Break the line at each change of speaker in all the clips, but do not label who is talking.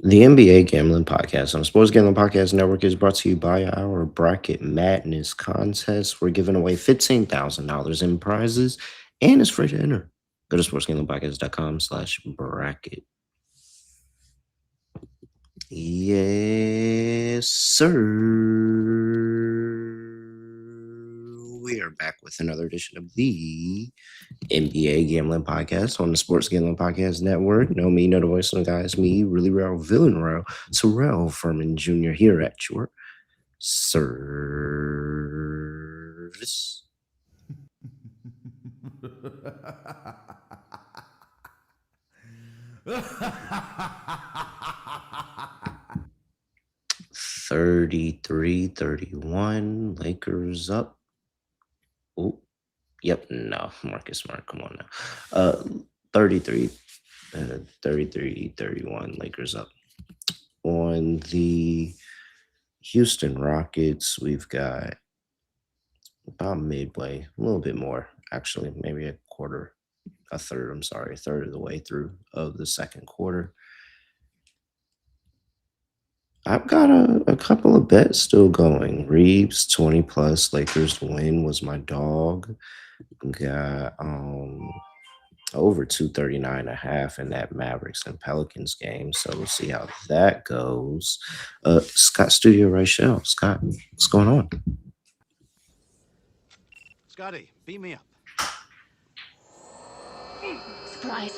The NBA Gambling Podcast on the Sports Gambling Podcast Network is brought to you by our Bracket Madness contest. We're giving away $15,000 in prizes, and it's free to enter. Go to sportsgamblingpodcast.com/bracket. Yes, sir. We are back with another edition of the NBA Gambling Podcast on the Sports Gambling Podcast Network. Know me, know the voice of the guys, me, really real villain real, Terrell Furman Jr. here at your service. $33-31, Lakers up. Oh, yep, no, Marcus Smart, come on now. 33, 33-31, Lakers up. On the Houston Rockets, we've got about midway, a little bit more, actually, maybe a third of the way through of the second quarter. I've got a couple of bets still going. Reeves 20 plus Lakers to win was my dog. Got over 239.5 in that Mavericks and Pelicans game. So we'll see how that goes. Scott Studio Reichel. Scott, what's going on?
Scotty, beat me up.
Surprise.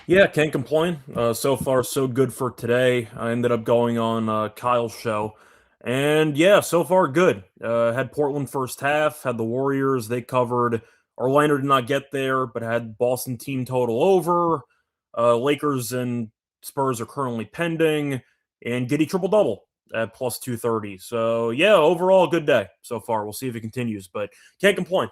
Yeah, can't complain. So far, so good for today. I ended up going on Kyle's show. And yeah, so far good. Had Portland first half, had the Warriors. They covered. Orlando did not get there, but had Boston team total over. Lakers and Spurs are currently pending. And Giddy triple-double at plus 230. So yeah, overall, good day so far. We'll see if it continues, but can't complain.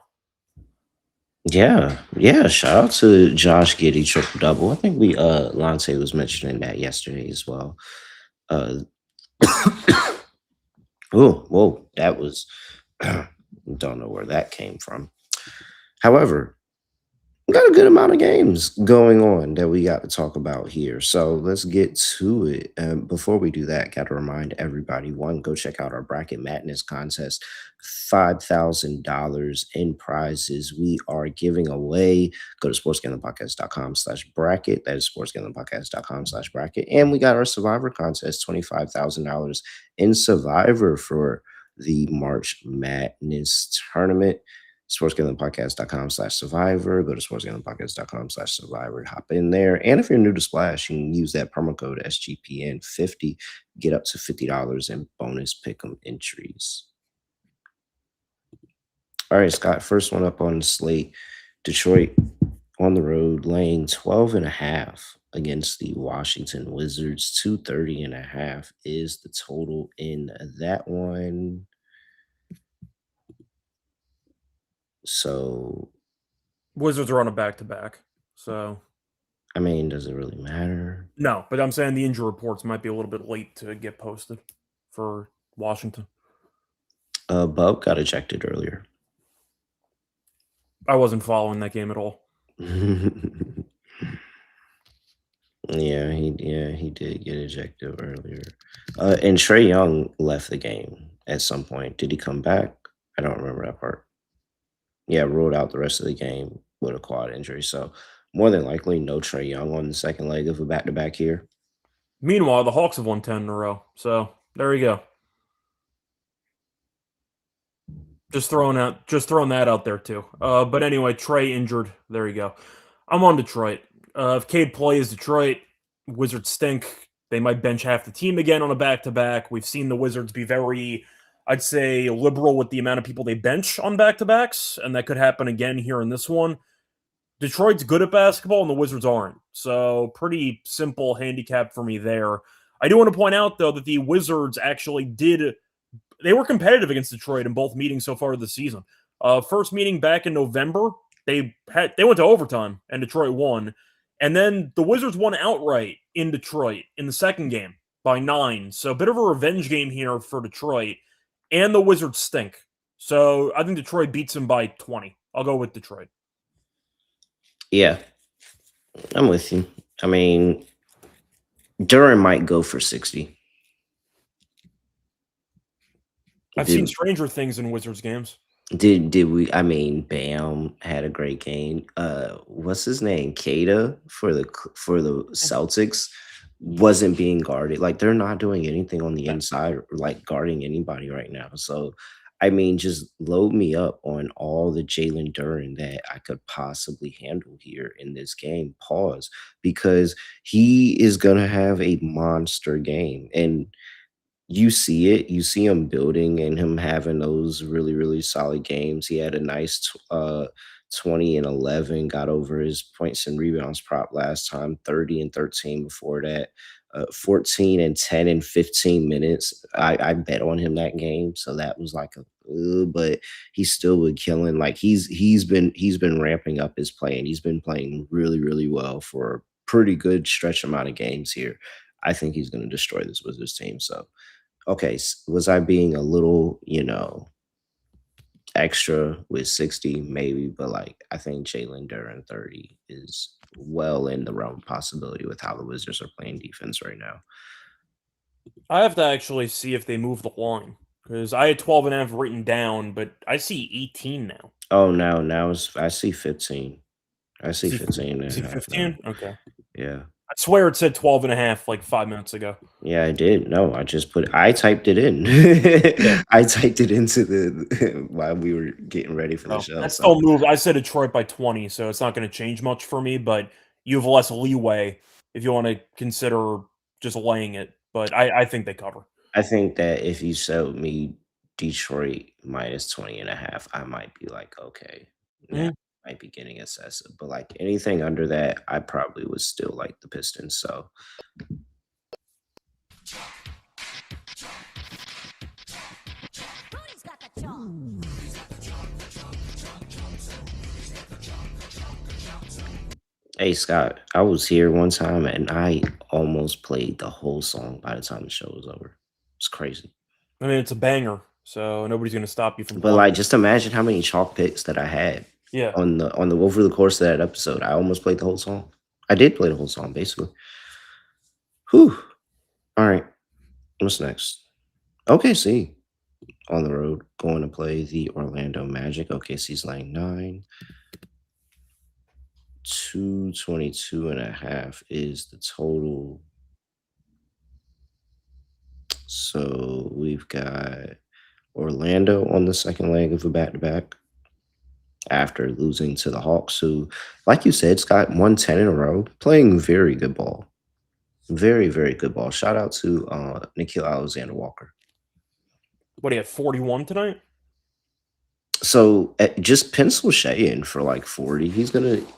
Yeah. Shout out to Josh Giddey triple double. I think Lonte was mentioning that yesterday as well. Whoa, that was don't know where that came from. However, we got a good amount of games going on that we got to talk about here. So let's get to it. Before we do that, got to remind everybody, one, go check out our Bracket Madness contest. $5,000 in prizes we are giving away. Go to sportsgamblingpodcast.com/bracket. That is sportsgamblingpodcast.com/bracket. And we got our Survivor contest, $25,000 in Survivor for the March Madness tournament. sportsgamblingpodcast.com/survivor. Go to sportsgamblingpodcast.com/survivor. Hop in there. And if you're new to Splash, you can use that promo code SGPN50. Get up to $50 in bonus pick'em entries. All right, Scott, first one up on the slate. Detroit on the road, laying 12.5 against the Washington Wizards. 230.5 is the total in that one. So
Wizards are on a back-to-back, so
I mean, does it really matter?
no, but I'm saying the injury reports might be a little bit late to get posted for Washington.
Bub got ejected earlier.
I wasn't following that game at all.
Yeah, he did get ejected earlier. And Trae Young left the game at some point. Did he come back? I don't remember that part. Yeah, ruled out the rest of the game with a quad injury. So more than likely, no Trae Young on the second leg of a back-to-back here.
Meanwhile, the Hawks have won 10 in a row, so there you go. Just throwing that out there too. But anyway, Trae injured. There you go. I'm on Detroit. If Cade plays Detroit, Wizards stink. They might bench half the team again on a back-to-back. We've seen the Wizards be very, I'd say, liberal with the amount of people they bench on back-to-backs, and that could happen again here in this one. Detroit's good at basketball, and the Wizards aren't. So pretty simple handicap for me there. I do want to point out, though, that the Wizards actually they were competitive against Detroit in both meetings so far this season. First meeting back in November, they went to overtime, and Detroit won. And then the Wizards won outright in Detroit in the second game by 9. So a bit of a revenge game here for Detroit. And the Wizards stink. So I think Detroit beats them by 20. I'll go with Detroit.
Yeah, I'm with you. I mean, Duran might go for 60.
I've seen stranger things in Wizards games.
Did we? I mean, Bam had a great game. What's his name? Kada for the Celtics wasn't being guarded. Like they're not doing anything on the inside, or like guarding anybody right now. So, I mean, just load me up on all the Jalen Duren that I could possibly handle here in this game. Pause, because he is gonna have a monster game, and you see it. You see him building and him having those really, really solid games. He had a nice 20 and 11, got over his points and rebounds prop last time, 30 and 13 before that, 14 and 10 in 15 minutes. I bet on him that game. So that was like but he's still been killing. Like he's been ramping up his play and he's been playing really, really well for a pretty good stretch amount of games here. I think he's going to destroy this Wizards team. So okay, was I being a little, extra with 60? Maybe, but like I think Jalen Duren 30 is well in the realm of possibility with how the Wizards are playing defense right now.
I have to actually see if they move the line because I had 12.5 written down, but I see 18 now.
Oh, now I see 15. I see
Is
15
he
and a half
15?
now.
Okay.
Yeah.
I swear it said 12.5 like 5 minutes ago.
Yeah, I did. No, I typed it in. I typed it into the while we were getting ready for the show.
That
So
still moved. I said Detroit by 20, so it's not going to change much for me, but you have less leeway if you want to consider just laying it. But I think they cover.
I think that if you showed me Detroit minus 20 and a half, I might be like, okay, now I might be getting excessive. But like anything under that, I probably would still like the Pistons. So hey Scott, I was here one time and I almost played the whole song by the time the show was over. It's crazy.
I mean, it's a banger, so nobody's going to stop you from
But
playing.
like just imagine how many chalk picks that I had.
Yeah.
On the over the course of that episode. I almost played the whole song. I did play the whole song, basically. Whew. All right. What's next? OKC on the road going to play the Orlando Magic. OKC's laying 9. 222 and a half is the total. So we've got Orlando on the second leg of a back-to-back after losing to the Hawks, who, like you said, Scott, won 10 in a row, playing very good ball. Very, very good ball. Shout out to Nikhil Alexander-Walker.
What do you have, 41 tonight?
So just pencil Shea in for like 40.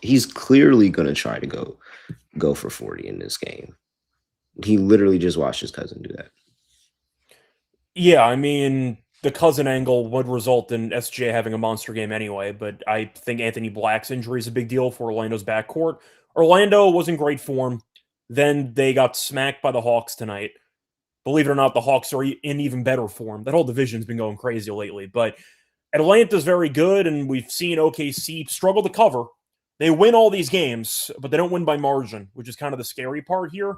He's clearly gonna try to go for 40 in this game. He literally just watched his cousin do that.
Yeah, I mean, the cousin angle would result in SGA having a monster game anyway, but I think Anthony Black's injury is a big deal for Orlando's backcourt. Orlando was in great form. Then they got smacked by the Hawks tonight. Believe it or not, the Hawks are in even better form. That whole division's been going crazy lately. But Atlanta's very good, and we've seen OKC struggle to cover. They win all these games, but they don't win by margin, which is kind of the scary part here.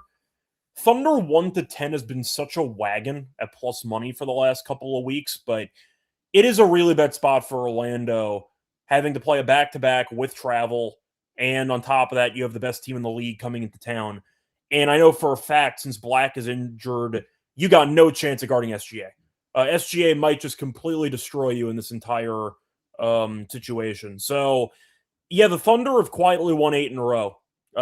Thunder 1 to 10 has been such a wagon at plus money for the last couple of weeks, but it is a really bad spot for Orlando having to play a back-to-back with travel. And on top of that, you have the best team in the league coming into town. And I know for a fact, since Black is injured, you got no chance of guarding SGA. SGA might just completely destroy you in this entire situation. So, yeah, the Thunder have quietly won 8 in a row.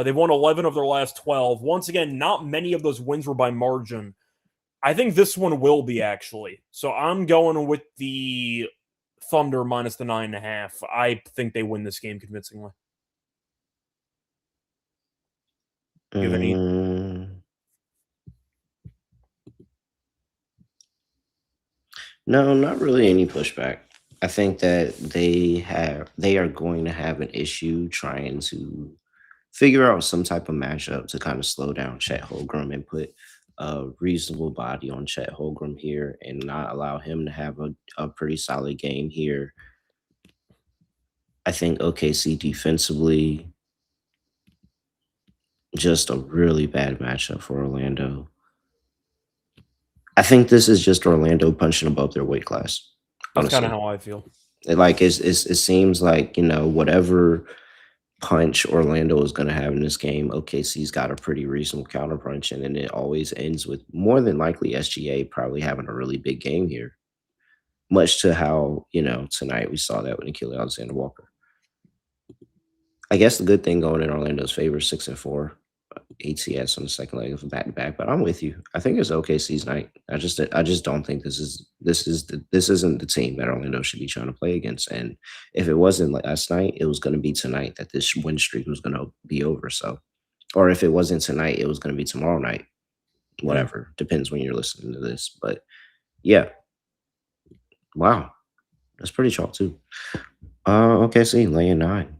They've won 11 of their last 12. Once again, not many of those wins were by margin. I think this one will be, actually. So I'm going with the Thunder minus the 9.5. I think they win this game convincingly. Do you have any?
No, not really any pushback. I think that they are going to have an issue trying to figure out some type of matchup to kind of slow down Chet Holmgren and put a reasonable body on Chet Holmgren here and not allow him to have a pretty solid game here. I think OKC defensively Just a really bad matchup for Orlando. I think this is just Orlando punching above their weight class.
That's kind of
Honestly,
how I feel.
it seems like whatever punch Orlando is going to have in this game, OKC's got a pretty reasonable counterpunch, and then it always ends with more than likely SGA probably having a really big game here. Much to how tonight we saw that with Nikhil Alexander-Walker. I guess the good thing going in Orlando's favor, 6-4 ATS on the second leg of a back-to-back. But I'm with you. I think it's OKC's night. I just don't think this isn't the team that Orlando should be trying to play against. And if it wasn't last night, it was going to be tonight that this win streak was going to be over. So, or if it wasn't tonight, it was going to be tomorrow night. Whatever, depends when you're listening to this. But yeah, wow, that's pretty chalk too. OKC laying 9.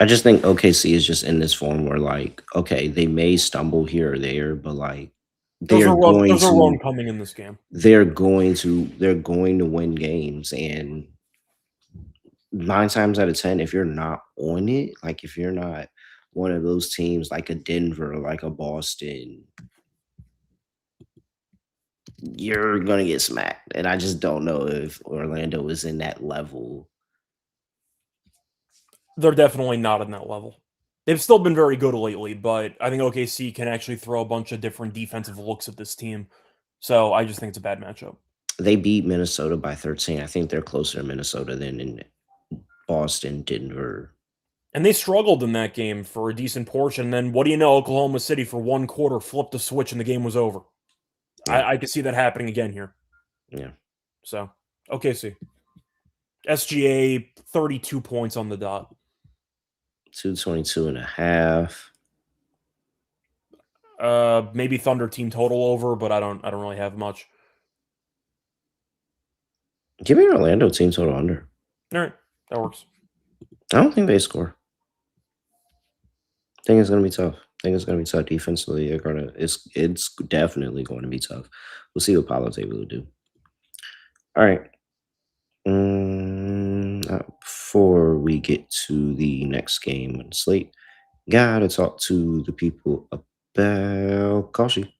I just think OKC is just in this form where, like, okay, they may stumble here or there, but like
There's
they're going
a run
to
coming in this game.
they're going to win games. And 9 times out of 10, if you're not on it, like if you're not one of those teams like a Denver, like a Boston, you're gonna get smacked. And I just don't know if Orlando is in that level.
They're definitely not in that level. They've still been very good lately, but I think OKC can actually throw a bunch of different defensive looks at this team. So I just think it's a bad matchup.
They beat Minnesota by 13. I think they're closer to Minnesota than in Boston, Denver.
And they struggled in that game for a decent portion. And then what do you know? Oklahoma City for one quarter flipped a switch and the game was over.
Yeah.
I could see that happening again here.
Yeah.
So, OKC. SGA, 32 points on the dot.
222.5.
Maybe Thunder team total over, but I don't really have much.
Give me Orlando team total under.
All right, that works.
I don't think they score. I think it's gonna be tough. Defensively. It's definitely going to be tough. We'll see what Paolo's able to do. All right. Before we get to the next game on the slate, gotta talk to the people about Kalshi.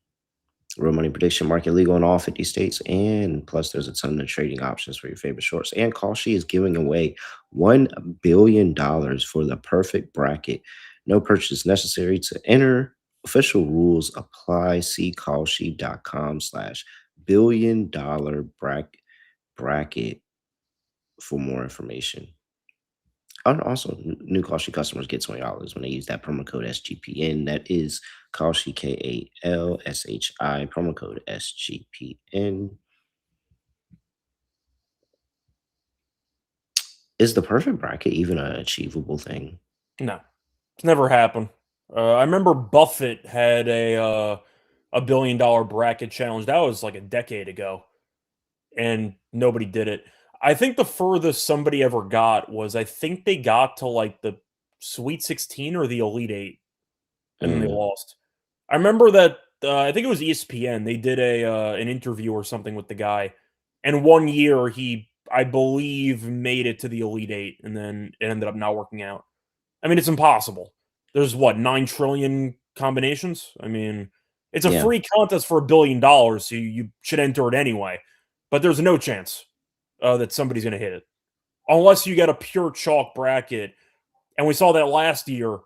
Real money prediction market legal in all 50 states. And plus, there's a ton of trading options for your favorite shorts. And Kalshi is giving away $1 billion for the perfect bracket. No purchase necessary to enter. Official rules apply. See Kalshi.com/$1 billion bracket for more information. And also, new Kalshi customers get $20 when they use that promo code SGPN. That is Kalshi, KALSHI, promo code SGPN. Is the perfect bracket even an achievable thing?
No, it's never happened. I remember Buffett had a $1 billion bracket challenge. That was like a decade ago, and nobody did it. I think the furthest somebody ever got was I think they got to like the Sweet 16 or the Elite 8, and then they lost. I remember that I think it was ESPN. They did an interview or something with the guy, and one year he, I believe, made it to the Elite 8, and then it ended up not working out. I mean, it's impossible. There's what, 9 trillion combinations? I mean, it's a free contest for $1 billion, so you should enter it anyway. But there's no chance that somebody's going to hit it. Unless you get a pure chalk bracket. And we saw that last year,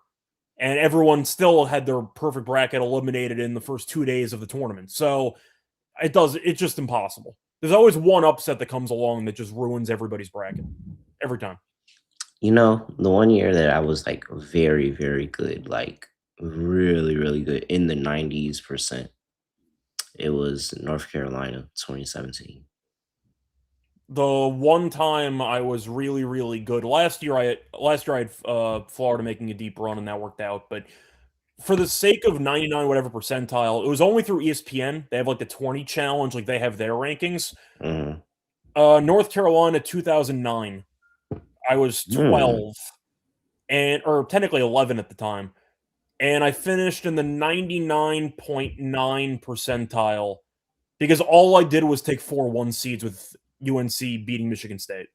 and everyone still had their perfect bracket eliminated in the first 2 days of the tournament. So it's just impossible. There's always one upset that comes along that just ruins everybody's bracket. Every time.
The one year that I was like very, very good, like really, really good in the 90s%, it was North Carolina 2017.
The one time I was really, really good last year, I had Florida making a deep run, and that worked out. But for the sake of 99 whatever percentile, it was only through ESPN. They have like the 20 challenge, like they have their rankings. North Carolina 2009, I was 12, or technically 11 at the time, and I finished in the 99.9 percentile because all I did was take 4 1 seeds with UNC beating Michigan State.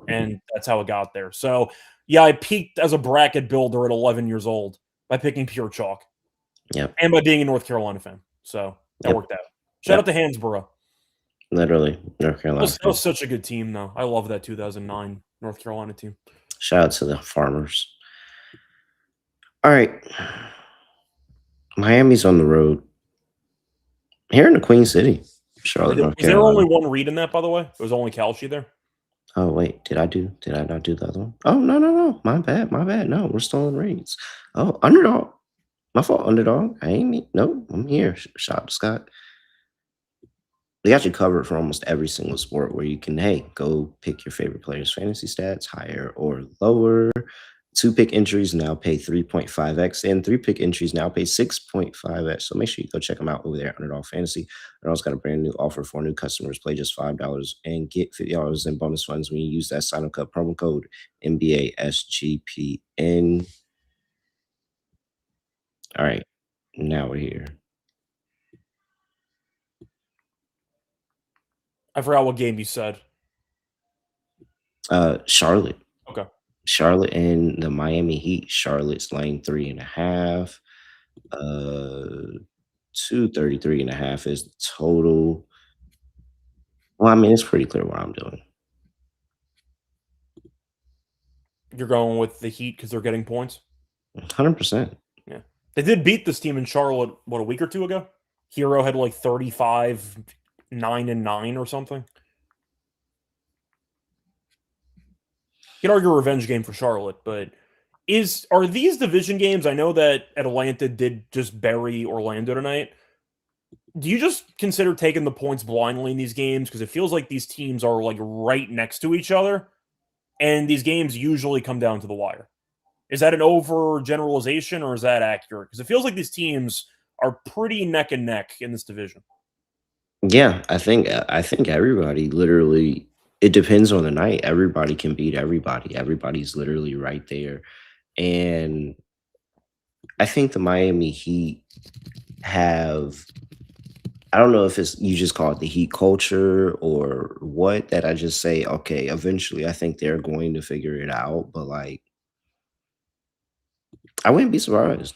And that's how it got there. So, yeah, I peaked as a bracket builder at 11 years old by picking pure chalk.
Yep.
And by being a North Carolina fan. So, that worked out. Shout out to Hansborough.
Literally, North Carolina.
That was such a good team, though. I love that 2009 North Carolina team.
Shout out to the Farmers. All right. Miami's on the road. Here in the Queen City, Charlotte, North Carolina.
Is there only one read in that, by the way? It was only Kalshi there?
Oh, wait. Did I not do the other one? Oh, no. My bad. No, we're still in reads. Oh, Underdog. My fault, Underdog. I ain't me. Nope, I'm here. Shout out to Scott. They got you covered for almost every single sport where you can, hey, go pick your favorite player's fantasy stats, higher or lower. 2-pick entries now pay 3.5x, and 3-pick entries now pay 6.5x. So make sure you go check them out over there at Underdog Fantasy. Underdog's got a brand new offer for new customers. Play just $5 and get $50 in bonus funds when you use that sign-up promo code NBA SGPN. All right, now we're here.
I forgot what game you said.
Charlotte.
Okay.
Charlotte and the Miami Heat. Charlotte's laying 3.5. 233.5 is the total. Well, I mean, it's pretty clear what I'm doing.
You're going with the Heat because they're getting points?
100%.
Yeah. They did beat this team in Charlotte, what, a week or two ago? Hero had like 35, 9-9 or something. You can argue a revenge game for Charlotte, but are these division games? I know that Atlanta did just bury Orlando tonight. Do you just consider taking the points blindly in these games? Because it feels like these teams are like right next to each other, and these games usually come down to the wire. Is that an overgeneralization, or is that accurate? Because it feels like these teams are pretty neck and neck in this division.
Yeah, I think everybody literally. It depends on the night. Everybody can beat everybody. Everybody's literally right there. And I think the Miami Heat have, I don't know if it's, you just call it the Heat culture or what, that I just say, okay, eventually I think they're going to figure it out. But like, I wouldn't be surprised.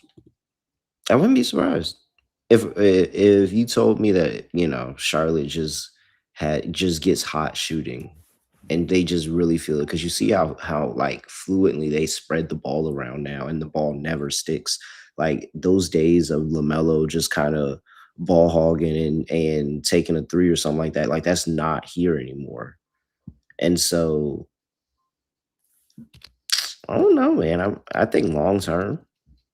If you told me that, Charlotte just gets hot shooting and they just really feel it, because you see how like fluently they spread the ball around now and the ball never sticks. Like those days of LaMelo just kind of ball hogging and taking a three or something like that, like that's not here anymore. And so I don't know, man. I think long term,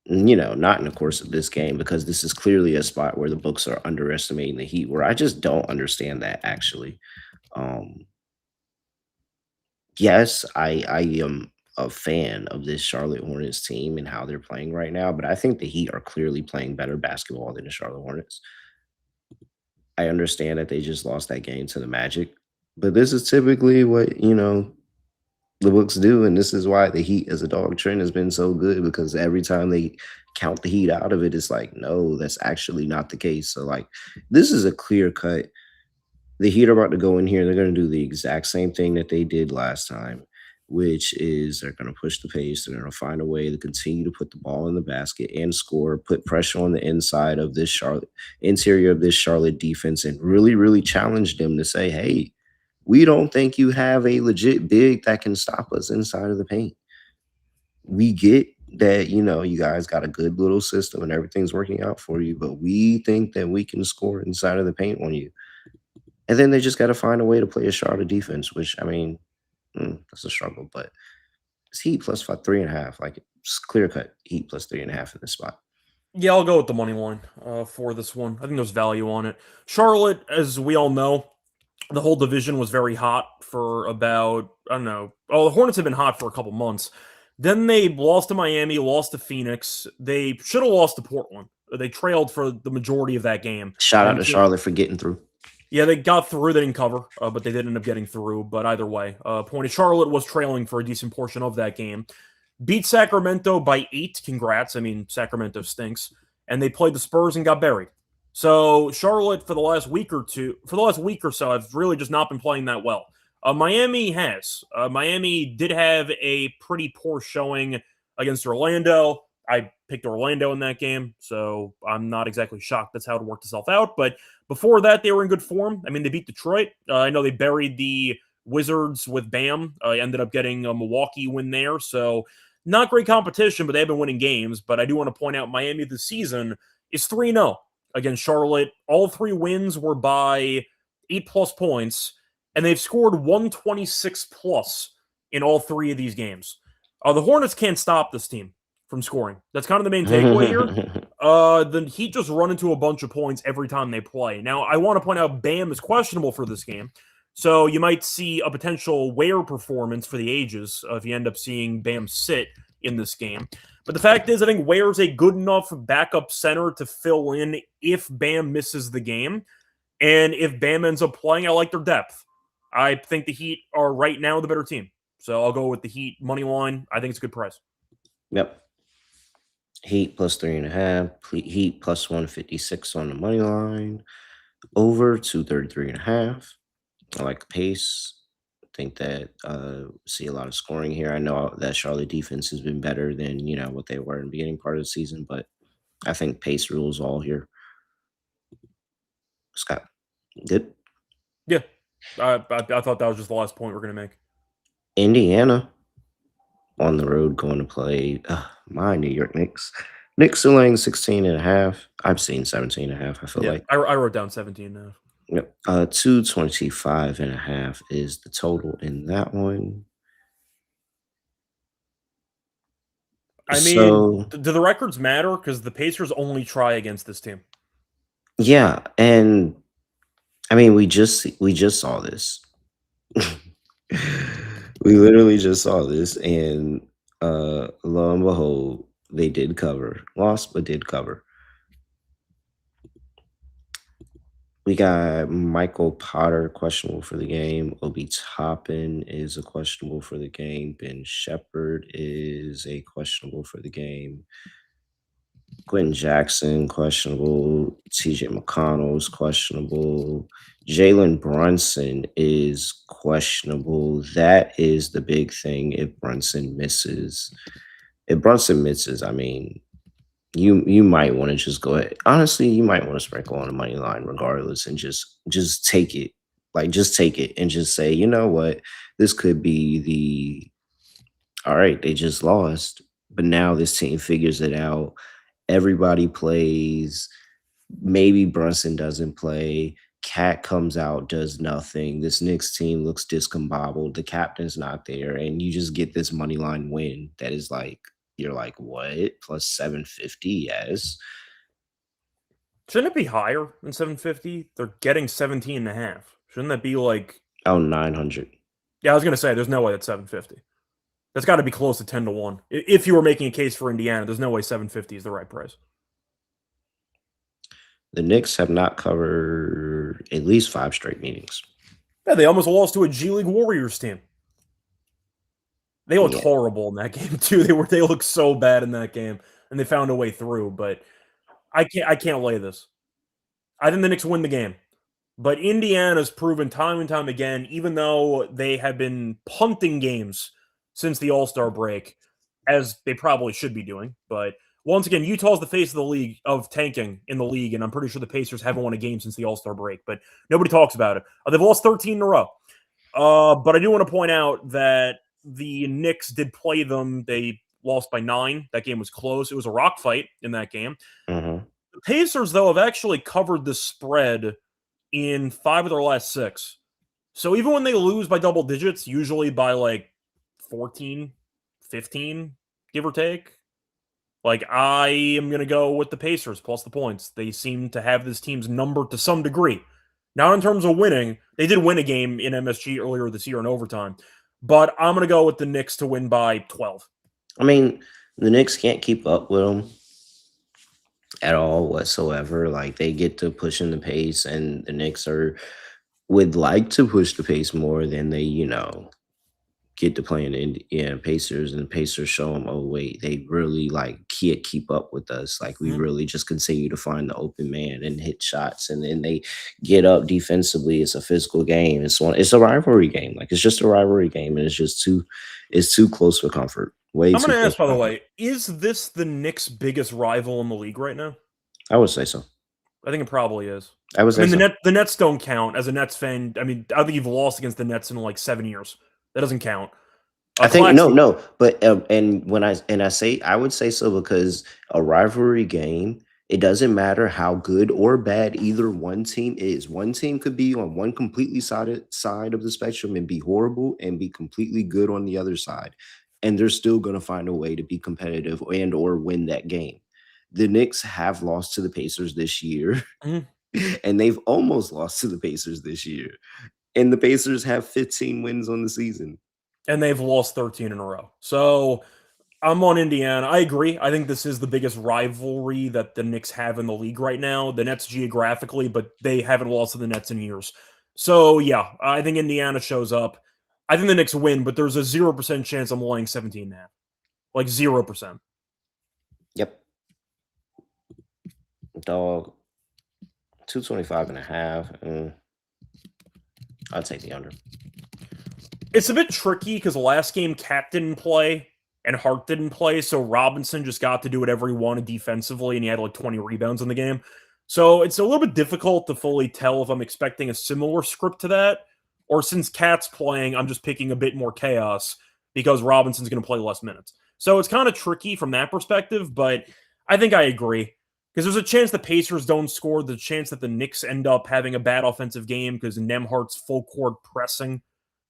not in the course of this game, because this is clearly a spot where the books are underestimating the Heat, where I just don't understand that actually. Yes, I am a fan of this Charlotte Hornets team and how they're playing right now, but I think the Heat are clearly playing better basketball than the Charlotte Hornets. I understand that they just lost that game to the Magic, but this is typically what, the books do, and this is why the Heat as a dog trend has been so good, because every time they count the Heat out of it, it's like, no, that's actually not the case. So like, this is a clear cut. The Heat are about to go in here. They're going to do the exact same thing that they did last time, which is they're going to push the pace. They're going to find a way to continue to put the ball in the basket and score, put pressure on the inside of this interior of this Charlotte defense, and really, really challenge them to say, hey, we don't think you have a legit big that can stop us inside of the paint. We get that, you guys got a good little system and everything's working out for you, but we think that we can score inside of the paint on you. And then they just got to find a way to play a Charlotte defense, which, I mean, that's a struggle, but it's Heat plus 3.5. Like, it's clear cut Heat plus 3.5 in this spot.
Yeah, I'll go with the money line for this one. I think there's value on it. Charlotte, as we all know, the whole division was very hot for about, I don't know. Oh, the Hornets have been hot for a couple months. Then they lost to Miami, lost to Phoenix. They should have lost to Portland. They trailed for the majority of that game.
Shout out to Charlotte for getting through.
Yeah, they got through. They didn't cover, but they did end up getting through. But either way, point is Charlotte was trailing for a decent portion of that game. Beat Sacramento by 8. Congrats. I mean, Sacramento stinks. And they played the Spurs and got buried. So Charlotte for the last week or so, have really just not been playing that well. Miami has. Miami did have a pretty poor showing against Orlando. I picked Orlando in that game, so I'm not exactly shocked that's how it worked itself out. But before that, they were in good form. I mean, they beat Detroit. I know they buried the Wizards with Bam. Ended up getting a Milwaukee win there. So not great competition, but they've been winning games. But I do want to point out Miami this season is 3-0 against Charlotte. All 3 wins were by 8+ points, and they've scored 126+ in all 3 of these games. The Hornets can't stop this team from scoring. That's kind of the main takeaway here. The Heat just run into a bunch of points every time they play. Now, I want to point out Bam is questionable for this game, so you might see a potential Ware performance for the ages if you end up seeing Bam sit in this game. But the fact is, I think Ware's a good enough backup center to fill in if Bam misses the game. And if Bam ends up playing, I like their depth. I think the Heat are right now the better team. So I'll go with the Heat money line. I think it's a good price.
Yep. Heat plus 3.5. Heat plus 156 on the money line. Over 233.5. I like the pace. I think that see a lot of scoring here. I know that Charlotte defense has been better than what they were in the beginning part of the season, but I think pace rules all here. Scott, good.
Yeah, I thought that was just the last point we're going to make.
Indiana on the road going to play my New York Knicks. Knicks are laying 16.5. I've seen 17.5. I feel like
I wrote down 17 now.
Yep. 225.5 is the total in that one.
I mean, do the records matter? Because the Pacers only try against this team.
Yeah, and I mean, we just saw this. We literally just saw this, and lo and behold, they did cover. Lost, but did cover. We got Michael Potter questionable for the game. Obi Toppin is a questionable for the game. Ben Shepherd is a questionable for the game. Quentin Jackson questionable. TJ McConnell is questionable. Jalen Brunson is questionable. That is the big thing. If Brunson misses, I mean, you might want to just go ahead. Honestly, you might want to sprinkle on the money line regardless and just take it. Like, just take it and just say, you know what? This could be all right, they just lost, but now this team figures it out. Everybody plays. Maybe Brunson doesn't play. Cat comes out, does nothing. This Knicks team looks discombobulated. The captain's not there, and you just get this money line win that is like, you're like, what? Plus 750? Yes.
Shouldn't it be higher than 750? They're getting 17.5. Shouldn't that be like
900?
Yeah, I was gonna say there's no way that's 750. That's got to be close to 10-1. If you were making a case for Indiana, there's no way 750 is the right price.
The Knicks have not covered at least 5 straight meetings.
Yeah, they almost lost to a G League Warriors team. They looked horrible in that game too. They looked so bad in that game, and they found a way through. But I can't lay this. I think the Knicks win the game. But Indiana's proven time and time again, even though they have been punting games since the All-Star break, as they probably should be doing. But once again, Utah's the face of the league, of tanking in the league, and I'm pretty sure the Pacers haven't won a game since the All-Star break, but nobody talks about it. They've lost 13 in a row. But I do want to point out that the Knicks did play them. They lost by 9. That game was close. It was a rock fight in that game.
Mm-hmm.
The Pacers, though, have actually covered the spread in 5 of their last 6. So even when they lose by double digits, usually by like 14, 15, give or take, like, I am going to go with the Pacers plus the points. They seem to have this team's number to some degree. Not in terms of winning. They did win a game in MSG earlier this year in overtime. But I'm going to go with the Knicks to win by 12.
I mean, the Knicks can't keep up with them at all whatsoever. Like, they get to pushing the pace, and the Knicks would like to push the pace more than they, get to playing the Pacers, and the Pacers show them, oh wait, they really like can't keep up with us. Like we really just continue to find the open man and hit shots, and then they get up defensively. It's a physical game. It's a rivalry game. Like it's just a rivalry game, and it's too close for comfort. Way
I'm
too
going to
close
ask, by
for
the
comfort.
way, is this the Knicks' biggest rival in the league right now?
I would say so.
I think it probably is.
I would
I
say
mean,
so.
the Nets don't count. As a Nets fan, I mean, I don't think you've lost against the Nets in like 7 years. That doesn't count.
I think
Claxton,
no, but and when I say I would say so because a rivalry game, it doesn't matter how good or bad either one team is. One team could be on one completely side of the spectrum and be horrible, and be completely good on the other side, and they're still going to find a way to be competitive and or win that game. The Knicks have lost to the Pacers this year,
Mhm.
and they've almost lost to the Pacers this year, and the Pacers have 15 wins on the season.
and they've lost 13 in a row. So I'm on Indiana. I agree. I think this is the biggest rivalry that the Knicks have in the league right now. The Nets geographically, but they haven't lost to the Nets in years. So yeah, I think Indiana shows up. I think the Knicks win, but there's a 0% chance I'm laying 17 now. Like 0%.
Yep. Dog. 225.5. I'll take the under.
It's a bit tricky because last game Cat didn't play and Hart didn't play, so Robinson just got to do whatever he wanted defensively, and he had like 20 rebounds in the game. So it's a little bit difficult to fully tell if I'm expecting a similar script to that, or since Cat's playing, I'm just picking a bit more chaos because Robinson's going to play less minutes. So it's kind of tricky from that perspective, but I think I agree. Because there's a chance the Pacers don't score, the chance that the Knicks end up having a bad offensive game because Nembhard's full court pressing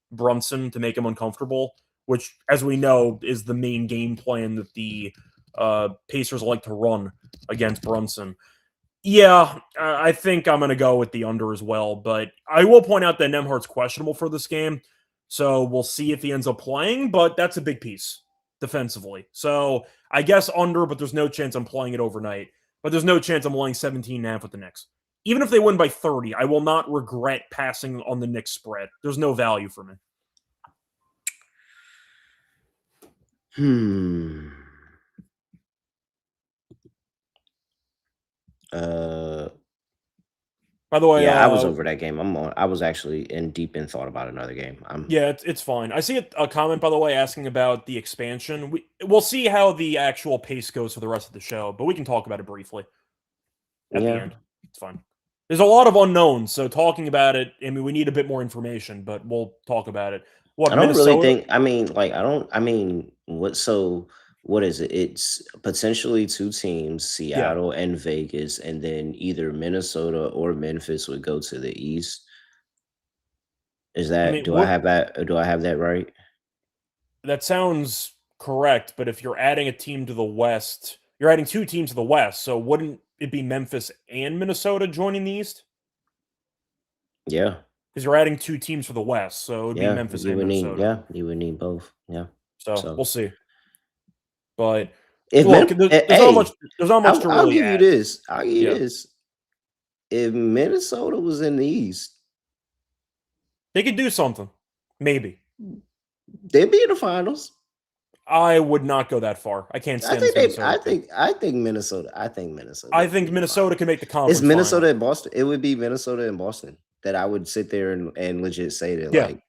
Brunson to make him uncomfortable, which, as we know, is the main game plan that the Pacers like to run against Brunson. Yeah, I think I'm going to go with the under as well, but I will point out that Nembhard's questionable for this game, so we'll see if he ends up playing, but that's a big piece defensively. So I guess under, but there's no chance I'm playing it overnight. But there's no chance I'm laying 17.5 with the Knicks. Even if they win by 30, I will not regret passing on the Knicks spread. There's no value for me. By the way,
Yeah, I was over that game. I was actually deep in thought about another game.
Yeah, it's fine. I see a comment, by the way, asking about the expansion. We'll see how the actual pace goes for the rest of the show, but we can talk about it briefly at the end. It's fine. There's a lot of unknowns, so talking about it, I mean, we need a bit more information, but we'll talk about it.
I don't really think. I mean, like, I don't. I mean, what? So, what is it? It's potentially two teams, Seattle and Vegas, and then either Minnesota or Memphis would go to the East. Is that?
I mean,
Do I have that? Do I have that right?
That sounds correct, but if you're adding a team to the West, you're adding two teams to the West, so wouldn't it be Memphis and Minnesota joining the East?
Yeah.
Because you're adding two teams for the West, so it would be Memphis and Minnesota.
You would need both. Yeah.
So we'll see. But
if
look, there's not much to really
I'll give
add.
you this. I'll give you this. If Minnesota was in the East,
they could do something. Maybe.
They'd be in the finals.
I would not go that far. I can't stand
Minnesota. I think Minnesota. I think Minnesota
can make the conference.
It's Minnesota and Boston. It would be Minnesota and Boston that I would sit there and legit say that like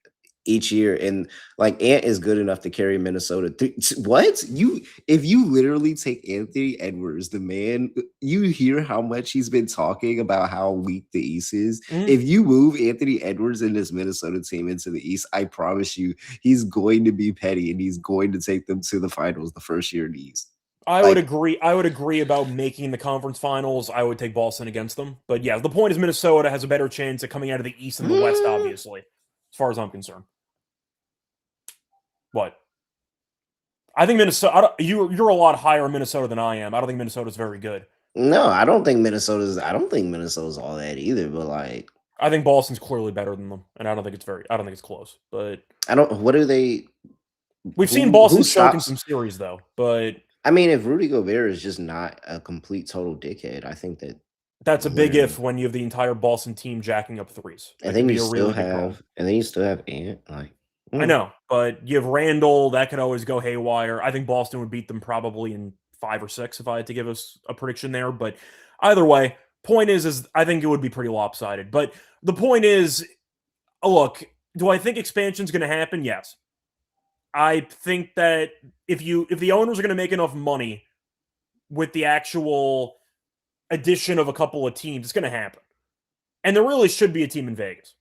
each year, and like Ant is good enough to carry Minnesota. If you literally take Anthony Edwards, the man, you hear how much he's been talking about how weak the East is. If you move Anthony Edwards and this Minnesota team into the East, I promise you he's going to be petty and he's going to take them to the finals the first year in the East.
I would agree about making the conference finals. I would take Boston against them. But yeah, the point is Minnesota has a better chance of coming out of the East than the West, obviously, as far as I'm concerned. What? I think Minnesota. You're a lot higher in Minnesota than I am. I don't think Minnesota's very good.
No, I don't think Minnesota's all that either. But like,
I think Boston's clearly better than them, and I don't think it's close. But
what do they?
We've seen Boston choke in some series though. But
I mean, if Rudy Gobert is just not a complete total dickhead, I think
that's a big if when you have the entire Boston team jacking up threes.
And then you still have Ant. Like,
I know, But you have Randall, that could always go haywire. I think Boston would beat them probably in 5 or 6 if I had to give us a prediction there. But either way, point is I think it would be pretty lopsided. But the point is, look, do I think expansion is going to happen? Yes. I think that if the owners are going to make enough money with the actual addition of a couple of teams, it's going to happen. And there really should be a team in Vegas.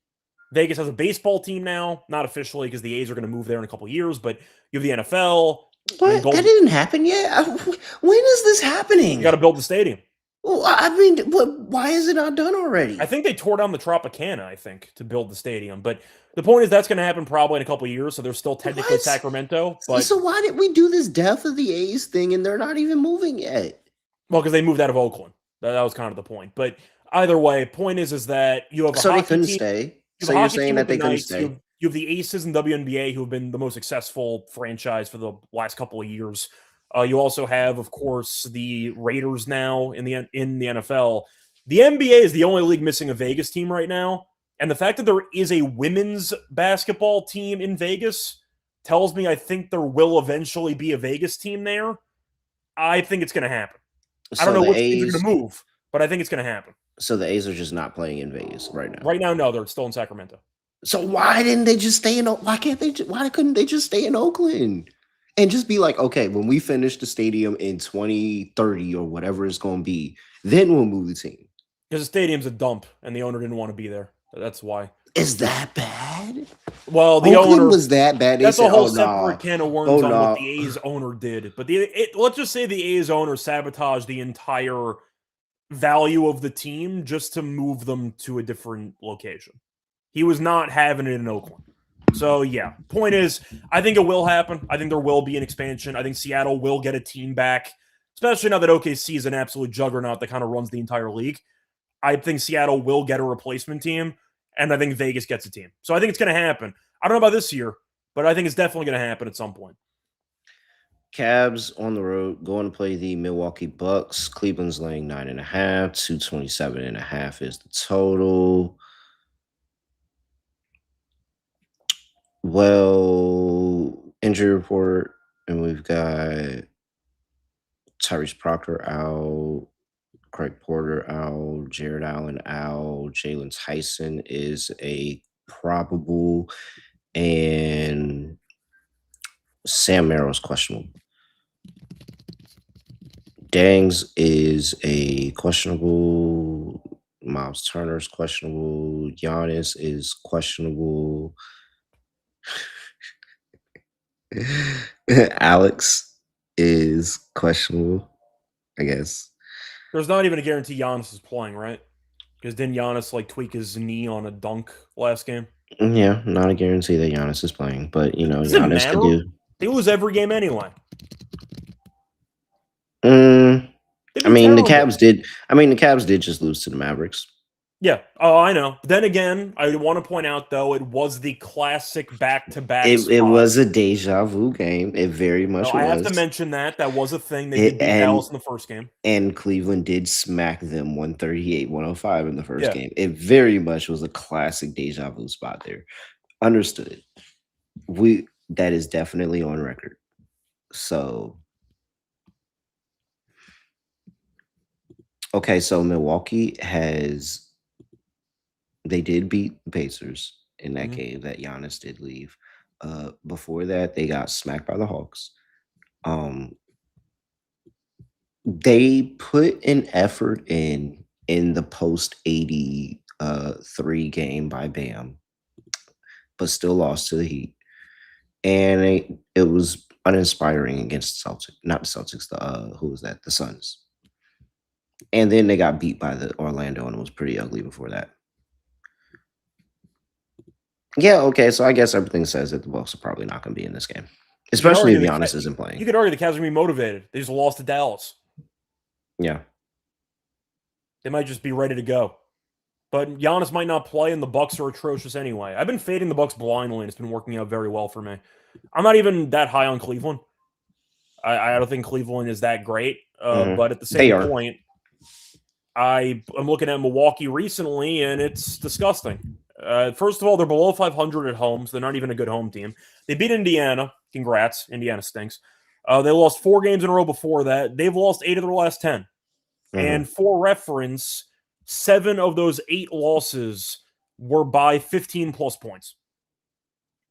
Vegas has a baseball team now, not officially because the A's are going to move there in a couple of years, but you have the NFL.
What? That didn't happen yet? When is this happening?
You got to build the stadium.
Well, I mean, why is it not done already?
I think they tore down the Tropicana, I think, to build the stadium. But the point is that's going to happen probably in a couple of years, so they're still technically Sacramento. But
so why did we do this death of the A's thing and they're not even moving yet?
Well, because they moved out of Oakland. That was kind of the point. But either way, point is that you have a
so
hockey
they couldn't
team,
stay. So you're saying that they couldn't stay?
You have the Aces in WNBA who have been the most successful franchise for the last couple of years. You also have, of course, the Raiders now in the NFL. The NBA is the only league missing a Vegas team right now. And the fact that there is a women's basketball team in Vegas tells me I think there will eventually be a Vegas team there. I think it's going to happen. I don't know which teams are going to move, but I think it's going to happen.
So the A's are just not playing in Vegas right now.
Right now, no, they're still in Sacramento.
So why didn't they just stay in? Why couldn't they just stay in Oakland and just be like, okay, when we finish the stadium in 2030 or whatever it's going to be, then we'll move the team.
Because the stadium's a dump, and the owner didn't want to be there. That's why.
Is that bad?
Well, the
Oakland
owner
was that bad.
That's a whole separate can of worms on what the A's owner did. But let's just say the A's owner sabotaged the entire value of the team just to move them to a different location. He was not having it in Oakland. So, yeah, point is, I think it will happen. I think there will be an expansion. I think Seattle will get a team back, especially now that OKC is an absolute juggernaut that kind of runs the entire league. I think Seattle will get a replacement team, and I think Vegas gets a team. So I think it's going to happen. I don't know about this year, but I think it's definitely going to happen at some point.
Cavs on the road going to play the Milwaukee Bucks. Cleveland's laying 9.5. 227.5 is the total. Well, injury report, and we've got Tyrese Proctor out, Craig Porter out, Jared Allen out, Jalen Tyson is a probable, and Sam Merrill's questionable. Dangs is a questionable. Miles Turner's questionable. Giannis is questionable. Alex is questionable, I guess.
There's not even a guarantee Giannis is playing, right? Because didn't Giannis tweak his knee on a dunk last game?
Yeah, not a guarantee that Giannis is playing, but Giannis could do.
They lose every game anyway.
I mean, the Cavs did. I mean, the Cavs did just lose to the Mavericks.
Yeah. Oh, I know. Then again, I want to point out, though, it was the classic back-to-back.
It was a deja vu game. It very much was.
I have to mention that. That was a thing. They did beat Dallas in the first game. And
Cleveland did smack them 138-105 in the first game. It very much was a classic deja vu spot there. Understood. That is definitely on record. So, okay, so Milwaukee they did beat the Pacers in that game that Giannis did leave. Before that, they got smacked by the Hawks. They put an effort in the post 83 game by Bam, but still lost to the Heat. And it was uninspiring against the Celtics. Not the Celtics, who was that? The Suns. And then they got beat by the Orlando, and it was pretty ugly before that. Yeah, okay, so I guess everything says that the Bucks are probably not going to be in this game, especially if Giannis isn't playing.
You could argue the Cavs are going to be motivated. They just lost to Dallas.
Yeah.
They might just be ready to go. But Giannis might not play, and the Bucks are atrocious anyway. I've been fading the Bucks blindly, and it's been working out very well for me. I'm not even that high on Cleveland. I don't think Cleveland is that great. But at the same point, I'm looking at Milwaukee recently, and it's disgusting. First of all, they're below 500 at home, so they're not even a good home team. They beat Indiana. Congrats. Indiana stinks. They lost 4 games in a row before that. They've lost 8 of their last 10. And for reference, 7 of those 8 losses were by 15-plus points.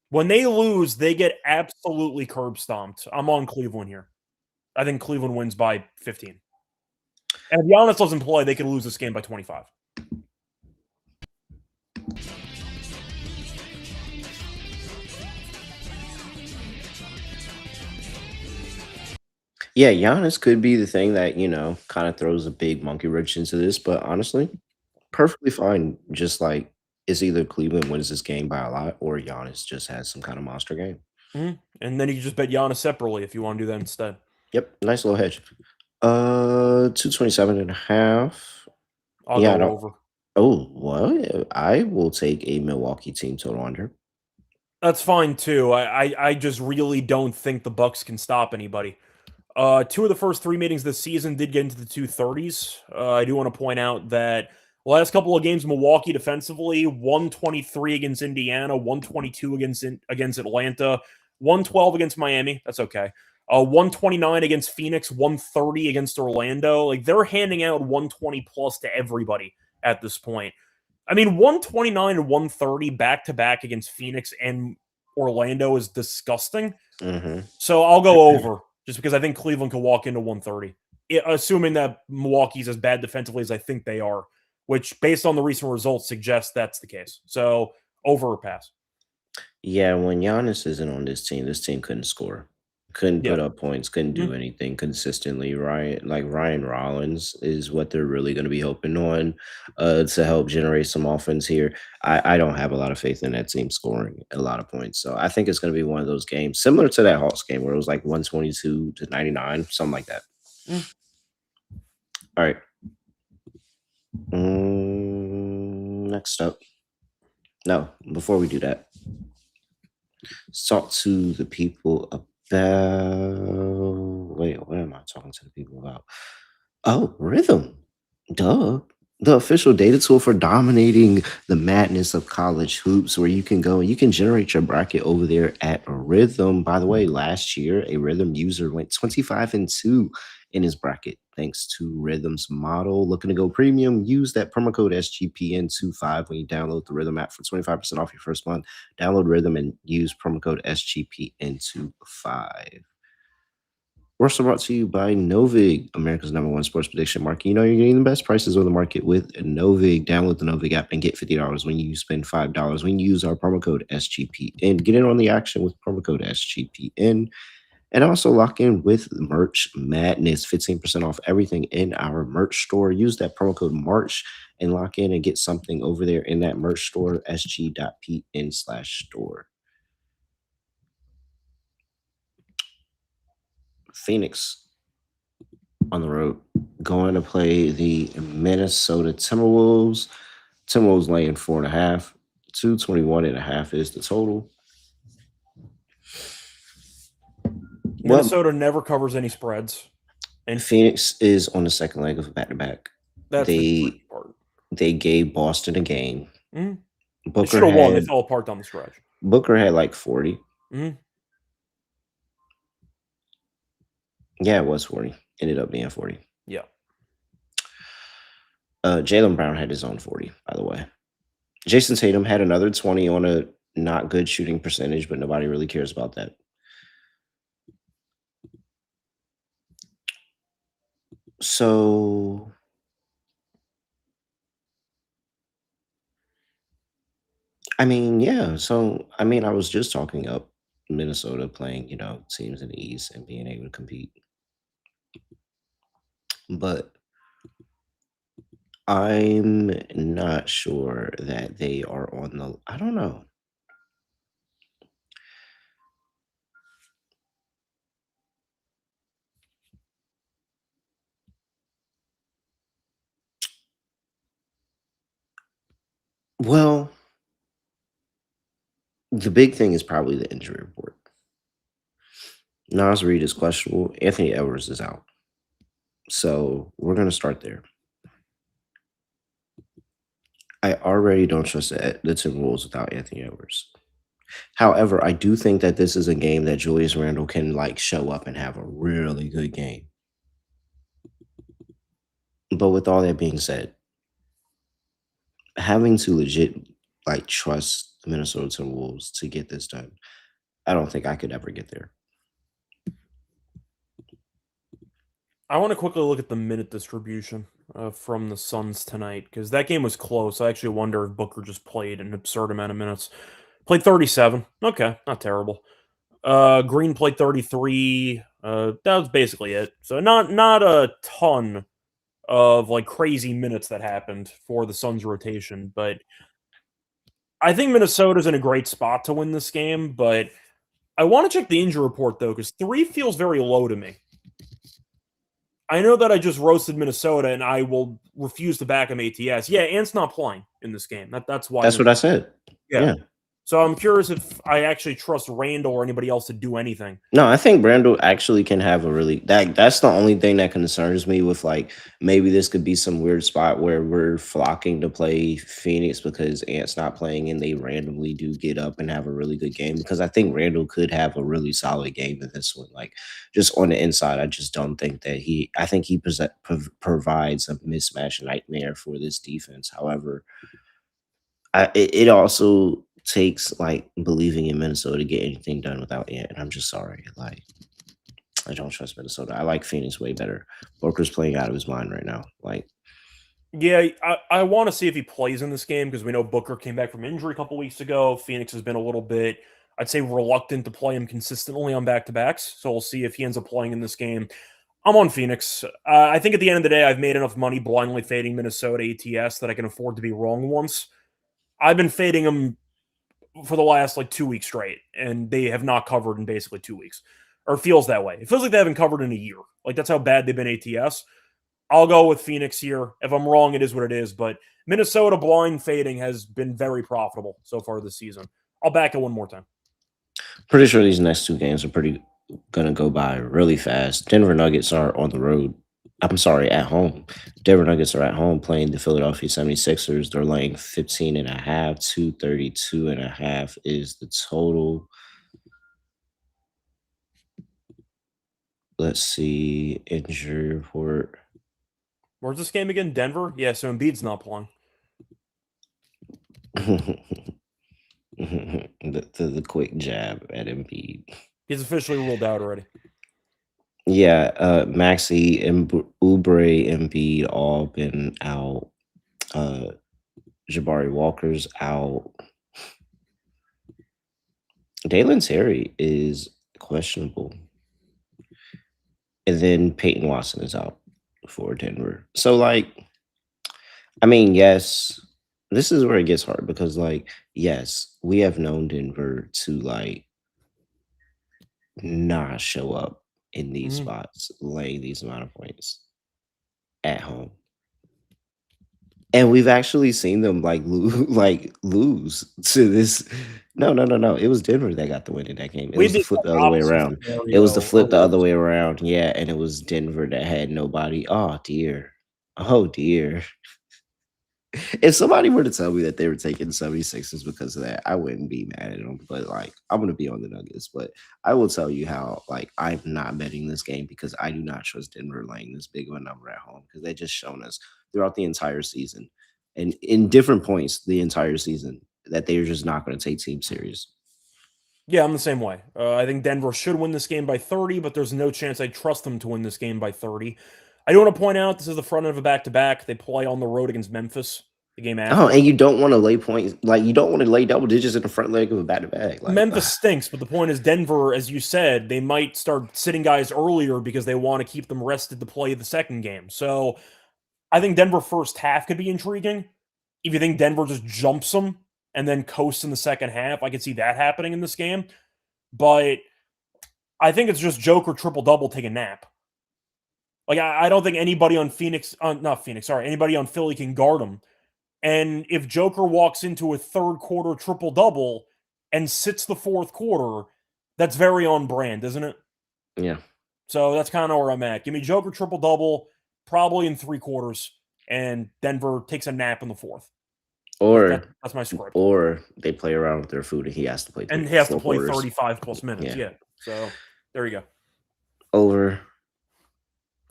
When they lose, they get absolutely curb stomped. I'm on Cleveland here. I think Cleveland wins by 15. And if Giannis doesn't play, they could lose this game by 25.
Yeah, Giannis could be the thing that, kind of throws a big monkey wrench into this, but honestly, perfectly fine. Just like it's either Cleveland wins this game by a lot or Giannis just has some kind of monster game.
And then you can just bet Giannis separately if you want to do that instead.
Yep, nice little hedge. 227.5.
I'll
Yeah, I
go
don't.
over.
Oh, what? I will take a Milwaukee team total under.
That's fine too. I just really don't think the Bucks can stop anybody. 2 of the first 3 meetings this season did get into the 230s. I do want to point out that the last couple of games, Milwaukee defensively, 123 against Indiana, 122 against Atlanta, 112 against Miami. That's okay. 129 against Phoenix, 130 against Orlando. Like, they're handing out 120 plus to everybody at this point. I mean, 129 and 130 back-to-back against Phoenix and Orlando is disgusting. So I'll go over just because I think Cleveland could walk into 130, assuming that Milwaukee's as bad defensively as I think they are, which, based on the recent results, suggests that's the case. So over or pass.
Yeah, when Giannis isn't on this team couldn't score. Couldn't put up points, couldn't do anything consistently, right? Like Ryan Rollins is what they're really going to be hoping on to help generate some offense here. I don't have a lot of faith in that team scoring a lot of points. So I think it's going to be one of those games similar to that Hawks game where it was like 122-99, something like that. All right. Next up. No, before we do that, let's talk to the people about. Wait, what am I talking to the people about? Oh, Rhythm. Duh. The official data tool for dominating the madness of college hoops, where you can go and you can generate your bracket over there at Rhythm. By the way, last year, a Rhythm user went 25-2 in his bracket thanks to Rhythm's model. Looking to go premium? Use that promo code SGPN25 when you download the Rhythm app for 25% off your first month. Download Rhythm and use promo code SGPN25. We're also brought to you by Novig, America's #1 sports prediction market. You know you're getting the best prices on the market with Novig. Download the Novig app and get $50 when you spend $5 when you use our promo code SGPN. Get in on the action with promo code SGPN. And also lock in with Merch Madness, 15% off everything in our merch store. Use that promo code March and lock in and get something over there in that merch store, sg.pn/store. Phoenix on the road going to play the Minnesota Timberwolves. Timberwolves laying 4.5. 221.5 is the total.
Minnesota never covers any spreads.
And Phoenix is on the second leg of a back-to-back.
That's the tricky part.
They gave Boston a game.
They should have won. They fell apart down the stretch.
Booker had like 40. Yeah, it was 40. Ended up being 40.
Yeah.
Jaylen Brown had his own 40, by the way. Jason Tatum had another 20 on a not good shooting percentage, but nobody really cares about that. So I mean, yeah. So I mean, I was just talking up Minnesota playing, teams in the East and being able to compete. But I'm not sure that they are on the I don't know. Well, the big thing is probably the injury report. Nas Reed is questionable. Anthony Edwards is out. So we're going to start there. I already don't trust the Timberwolves without Anthony Edwards. However, I do think that this is a game that Julius Randle can like show up and have a really good game. But with all that being said, having to legit like trust the Minnesota Timberwolves to get this done, I don't think I could ever get there.
I want to quickly look at the minute distribution from the Suns tonight because that game was close. I actually wonder if Booker just played an absurd amount of minutes. Played 37. Okay, not terrible. Green played 33. That was basically it. So not a ton of like crazy minutes that happened for the Suns rotation, but I think Minnesota's in a great spot to win this game, but I want to check the injury report though because 3 feels very low to me. I know that I just roasted Minnesota, and I will refuse to back him ATS. Yeah, Ant's not playing in this game. That's why.
That's what I said. Yeah.
So I'm curious if I actually trust Randall or anybody else to do anything.
No, I think Randall actually can have a really that's the only thing that concerns me with like maybe this could be some weird spot where we're flocking to play Phoenix because Ant's not playing and they randomly do get up and have a really good game because I think Randall could have a really solid game in this one. Like just on the inside, I just don't think that I think he provides a mismatch nightmare for this defense. However, it also takes like believing in Minnesota to get anything done without Ant, and I'm just sorry. Like, I don't trust Minnesota. I like Phoenix way better. Booker's playing out of his mind right now. Like,
yeah, I want to see if he plays in this game because we know Booker came back from injury a couple weeks ago. Phoenix has been a little bit, I'd say, reluctant to play him consistently on back-to-backs. So we'll see if he ends up playing in this game. I'm on Phoenix. I think at the end of the day, I've made enough money blindly fading Minnesota ATS that I can afford to be wrong once. I've been fading them for the last like 2 weeks straight, and they have not covered in basically 2 weeks. Or it feels that way. It feels like they haven't covered in a year. Like that's how bad they've been ATS. I'll go with Phoenix here. If I'm wrong, it is what it is. But Minnesota blind fading has been very profitable so far this season. I'll back it one more time.
pretty sure these next 2 games are gonna go by really fast. Denver Nuggets are on the road. I'm sorry, at home. Denver Nuggets are at home playing the Philadelphia 76ers. They're laying 15.5. 232.5 is the total. Let's see. Injury report.
Where's this game again? Denver? Yeah, so Embiid's not playing.
the quick jab at Embiid.
He's officially ruled out already.
Yeah, Maxi, Oubre, Embiid all been out. Jabari Walker's out. Dalen Terry is questionable. And then Peyton Watson is out for Denver. So, like, I mean, yes, this is where it gets hard because, like, yes, we have known Denver to, like, not show up in these spots, laying these amount of points at home. And we've actually seen them like lose to this. No. It was Denver that got the win in that game. It was the flip the other way around. It was the flip the other way around. Yeah, and it was Denver that had nobody. Oh dear. Oh dear. If somebody were to tell me that they were taking 76ers because of that, I wouldn't be mad at them. But like, I'm gonna be on the Nuggets. But I will tell you how like I'm not betting this game because I do not trust Denver laying this big of a number at home because they just shown us throughout the entire season and in different points the entire season that they are just not going to take teams serious.
Yeah, I'm the same way. I think Denver should win this game by 30, but there's no chance I trust them to win this game by 30. I do want to point out this is the front end of a back-to-back. They play on the road against Memphis the game after.
Oh, and you don't want to lay points. Like, you don't want to lay double digits in the front leg of a back-to-back. Like,
Memphis stinks, but the point is Denver, as you said, they might start sitting guys earlier because they want to keep them rested to play the second game. So I think Denver first half could be intriguing. If you think Denver just jumps them and then coasts in the second half, I could see that happening in this game. But I think it's just Joker triple-double take a nap. Like, I don't think anybody on anybody on Philly can guard him. And if Joker walks into a third quarter triple-double and sits the fourth quarter, that's very on brand, isn't it?
yeah.
So that's kind of where I'm at. Give me Joker triple-double, probably in 3 quarters, and Denver takes a nap in the fourth.
Or
That's my script.
or they play around with their food and he has to play
And he has to
4
play
quarters.
35 plus minutes. Yeah. So there you go.
Over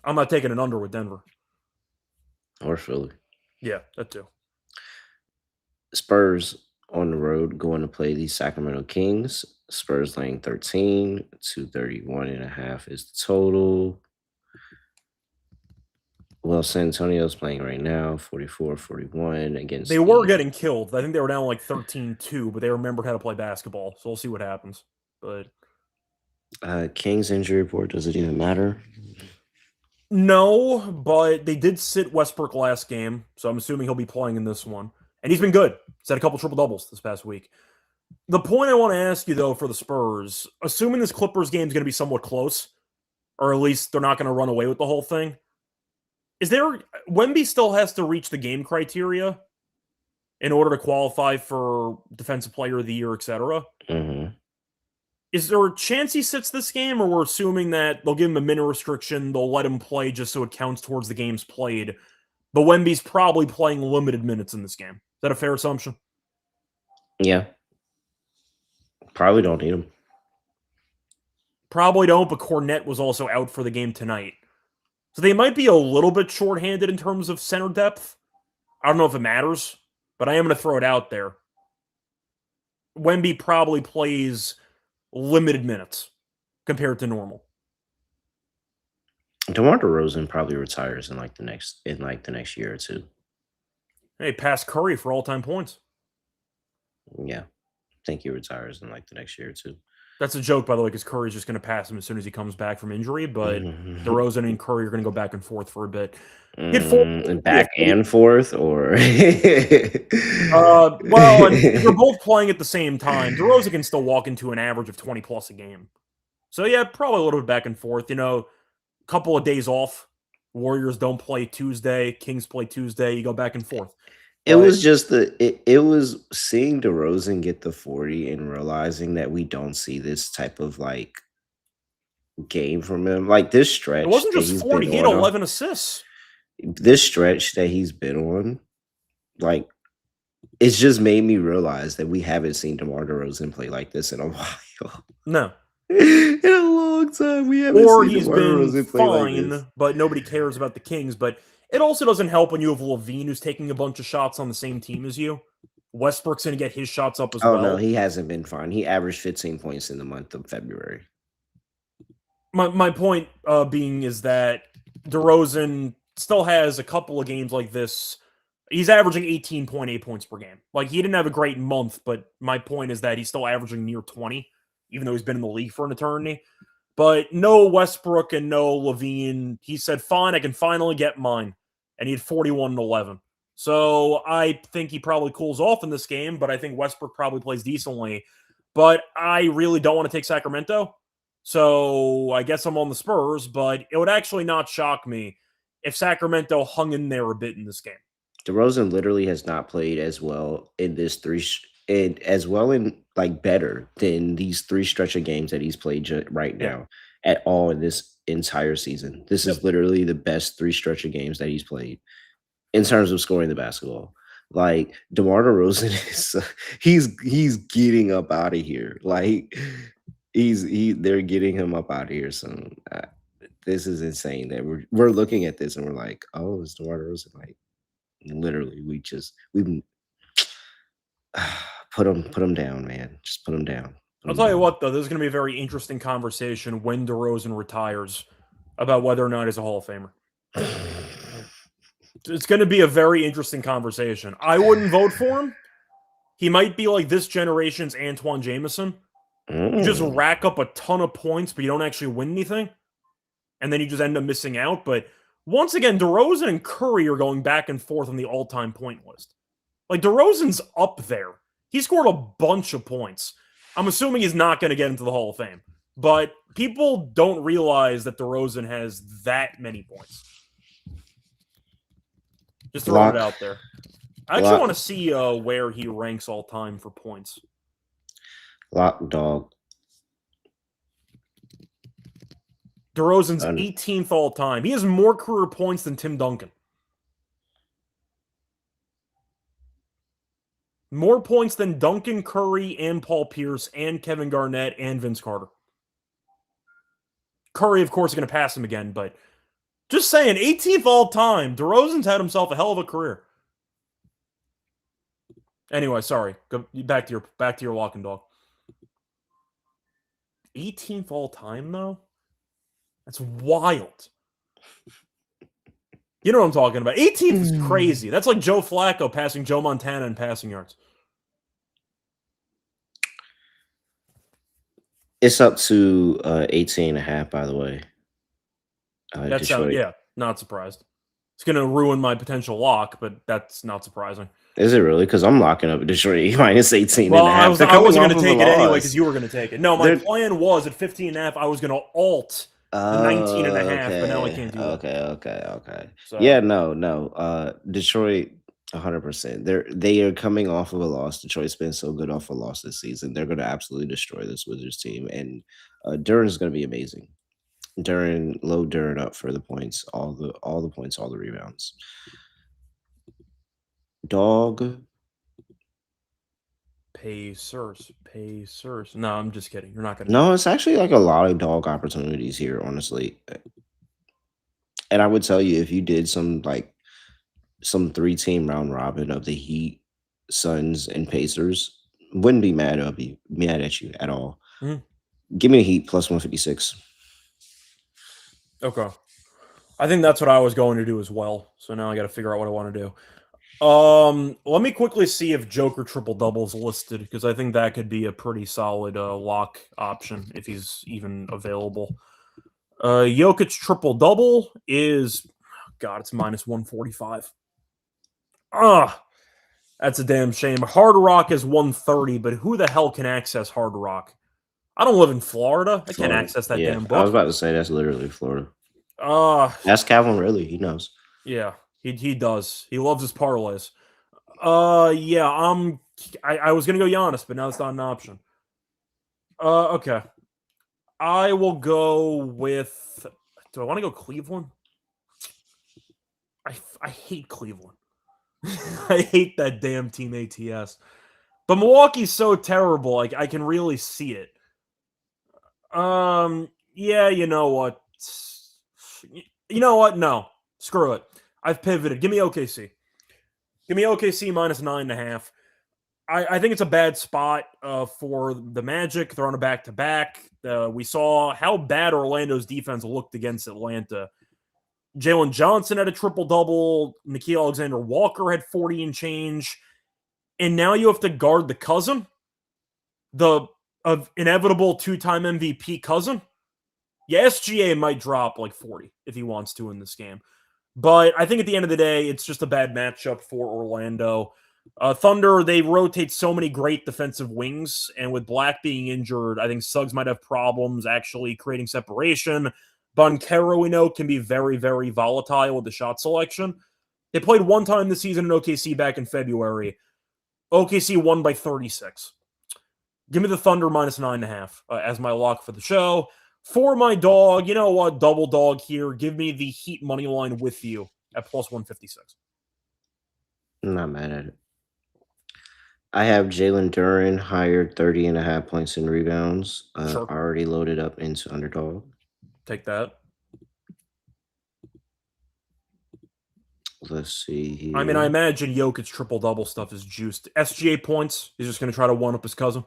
I'm not taking an under with Denver.
or Philly.
Yeah, that too.
Spurs on the road going to play the Sacramento Kings. Spurs laying 13, 231.5 is the total. Well, San Antonio's playing right now, 44-41 against
They were getting killed. I think they were down like 13-2, but they remembered how to play basketball. So we'll see what happens. But
Kings injury report, does it even matter?
no, but they did sit Westbrook last game, so I'm assuming he'll be playing in this one. And he's been good. He's had a couple triple-doubles this past week. The point I want to ask you, though, for the Spurs, assuming this Clippers game is going to be somewhat close, or at least they're not going to run away with the whole thing, Wemby still has to reach the game criteria in order to qualify for Defensive Player of the Year, etc.?
Mm-hmm.
Is there a chance he sits this game, or we're assuming that they'll give him a minute restriction, they'll let him play just so it counts towards the games played, but Wemby's probably playing limited minutes in this game? Is that a fair assumption?
Yeah. Probably don't need him.
Probably don't, but Cornette was also out for the game tonight. So they might be a little bit shorthanded in terms of center depth. I don't know if it matters, but I am going to throw it out there. Wemby probably plays limited minutes compared to normal.
DeMar DeRozan probably retires in the next year or two.
Hey, pass Curry for all-time points.
Yeah. I think he retires in the next year or two.
That's a joke, by the way, because Curry's just going to pass him as soon as he comes back from injury, but DeRozan and Curry are going to go back and forth for a bit.
And back and forth, or
well, and if they're both playing at the same time, DeRozan can still walk into an average of 20 plus a game. So yeah, probably a little bit back and forth. Couple of days off. Warriors don't play Tuesday. Kings play Tuesday. You go back and forth.
It was just it was seeing DeRozan get the 40 and realizing that we don't see this type of game from him. Like this stretch,
it wasn't just 40. He had 11 assists.
This stretch that he's been on, it's just made me realize that we haven't seen DeMar DeRozan play like this in a while.
No.
In a long time, we haven't
or
seen
he's
DeMar
been
DeRozan play
fine,
like this.
but nobody cares about the Kings. But it also doesn't help when you have Levine who's taking a bunch of shots on the same team as you. Westbrook's going to get his shots up as well.
Oh, no, he hasn't been fine. He averaged 15 points in the month of February.
My point being is that DeRozan still has a couple of games like this. He's averaging 18.8 points per game. He didn't have a great month, but my point is that he's still averaging near 20, even though he's been in the league for an eternity. But no Westbrook and no Levine. He said, fine, I can finally get mine. And he had 41 and 11. So I think he probably cools off in this game, but I think Westbrook probably plays decently. But I really don't want to take Sacramento. So I guess I'm on the Spurs, but it would actually not shock me if Sacramento hung in there a bit in this game.
DeRozan literally has not played as well in this better than these three stretch of games that he's played right now at all in this entire season. This is literally the best three stretch of games that he's played in terms of scoring the basketball. DeMar DeRozan he's getting up out of here. They're getting him up out of here soon. This is insane that we're looking at this and we're like, oh, it's DeMar DeRozan. Literally, we put him down, man. Just put him down.
I'll tell you what, though, this is going to be a very interesting conversation when DeRozan retires about whether or not he's a Hall of Famer. It's going to be a very interesting conversation. I wouldn't vote for him. He might be like this generation's Antoine Jameson. You just rack up a ton of points, but you don't actually win anything. And then you just end up missing out. But once again, DeRozan and Curry are going back and forth on the all-time point list. DeRozan's up there. He scored a bunch of points. I'm assuming he's not going to get into the Hall of Fame. But people don't realize that DeRozan has that many points. Just throw it out there. I actually want to see where he ranks all-time for points.
Lock dog.
DeRozan's 18th all-time. He has more career points than Tim Duncan. More points than Duncan Curry and Paul Pierce and Kevin Garnett and Vince Carter. Curry, of course, is going to pass him again, but just saying, 18th all time. DeRozan's had himself a hell of a career. Anyway, sorry. Go back to your lock and dog. 18th all time, though? That's wild. You know what I'm talking about. 18th is crazy. That's like Joe Flacco passing Joe Montana in passing yards.
It's up to 18.5, by the way.
That's not surprised. It's going to ruin my potential lock, but that's not surprising.
Is it really? Because I'm locking up Detroit minus 18
well,
and a half.
I wasn't going to take it anyway because you were going to take it. No, my plan was at 15 and a half, I was going to alt 19 and a half, but now I can't do that.
Okay. So. Yeah, no. Detroit, 100%. They are coming off of a loss. Detroit's been so good off a loss this season. They're going to absolutely destroy this Wizards team, and Duran's going to be amazing. Load Duran up for the points, all the points, all the rebounds. Dog.
Pacers. No, I'm just kidding. You're not going to.
No, it's actually like a lot of dog opportunities here, honestly. And I would tell you, if you did some 3-team round robin of the Heat, Suns, and Pacers, wouldn't be mad at you at all. Mm-hmm. Give me the Heat plus 156.
Okay. I think that's what I was going to do as well. So now I got to figure out what I want to do. Let me quickly see if Joker triple-double is listed, because I think that could be a pretty solid lock option if he's even available. Jokic triple-double is, it's minus 145. That's a damn shame. Hard Rock is 130, but who the hell can access Hard Rock? I don't live in Florida. I can't access that damn book.
I was about to say that's literally Florida. Ask Calvin Ridley. He knows.
Yeah, he does. He loves his parlays. I was gonna go Giannis, but now it's not an option. Okay. I will go with. Do I want to go Cleveland? I hate Cleveland. I hate that damn team ATS. But Milwaukee's so terrible. Like, I can really see it. Yeah, you know what? No. Screw it. I've pivoted. Give me OKC. Give me OKC minus 9.5. I think it's a bad spot for the Magic. They're on a back-to-back. We saw how bad Orlando's defense looked against Atlanta. Jalen Johnson had a triple-double. Nickeil Alexander-Walker had 40 and change. And now you have to guard the cousin, the inevitable two-time MVP cousin. Yeah, SGA might drop like 40 if he wants to in this game. But I think at the end of the day, it's just a bad matchup for Orlando. Thunder, they rotate so many great defensive wings, and with Black being injured, I think Suggs might have problems actually creating separation. Banchero, we know, can be very, very volatile with the shot selection. They played one time this season in OKC back in February. OKC won by 36. Give me the Thunder minus 9.5 as my lock for the show. For my dog, you know what? Double dog here. Give me the Heat money line with you at plus 156.
I'm not mad at it. I have Jalen Duran higher 30.5 points and rebounds.
Sure.
Already loaded up into Underdog.
Take that.
Let's see here.
I mean, I imagine Jokic's triple-double stuff is juiced. SGA points. He's just going to try to one-up his cousin.